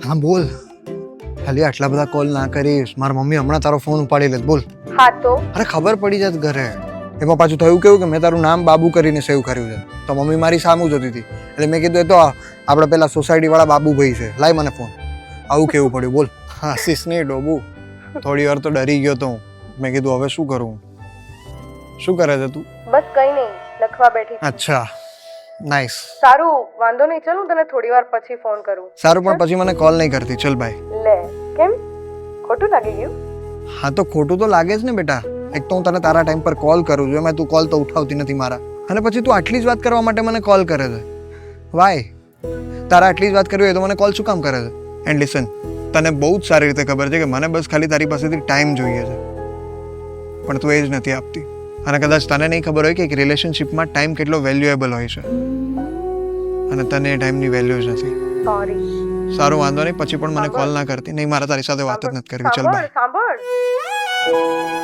હા બોલ. ખાલી આટલા બધા કોલ ના કરીશ. મારા મમ્મી હમણાં તારો ફોન ઉપાડી લે. બોલ. હા તો અરે ખબર પડી જાત ઘરે. એમાં પાછું થયું કેવું કે મેં તારું નામ બાબુ કરીને સેવ કર્યું છે. તો મમ્મી મારી સામું જોતી હતી. એટલે મેં કીધું એ તો આપણે પેલા સોસાયટી વાળા બાબુભાઈ છે, લાય મને ફોન. આવું કેવું પડ્યું બોલ. હા આશીષ નહીં ડોબુ. થોડી વાર તો ડરી ગયો તો હું. મેં કીધું હવે શું કરું. શું કરે છે તું? બસ કઈ નહીં, લખવા બેઠી છું. અચ્છા નાઈસ. સારું, વાંધો નહીં, ચાલ હું તને થોડી વાર પછી ફોન કરું. સારું પણ પછી મને કોલ નહીં કરતી. ચલ બાય. લે, કેમ? ખોટું લાગી ગયું? હા તો ખોટું તો લાગે જ ને બેટા. એક તો હું તને તારા ટાઈમ પર કોલ કરું છું, એમાં તું કોલ તો ઉઠાવતી નથી મારા. અને પછી તું આટલી જ વાત કરવા માટે મને કોલ કરે છે. વાય? તારા આટલી જ વાત કરવી હોય તો મને કોલ શું કામ કરે છે? એન્ડ લિસન, તને બહુ જ સારી રીતે ખબર છે કે મને બસ ખાલી તારી પાસેથી ટાઈમ જોઈએ છે, પણ તું એ જ નથી આપતી. અને કદાચ તને નહીં ખબર હોય કે એક રિલેશનશિપમાં ટાઈમ કેટલો વેલ્યુએબલ હોય છે, અને તને એ ટાઈમની વેલ્યુ જ નથી. સોરી. સારું વાંધો નહીં, પછી પણ મને કોલ ના કરતી. નહીં, મારે તારી સાથે વાત જ નથી કરવી. ચલ બાય. સાંભળ.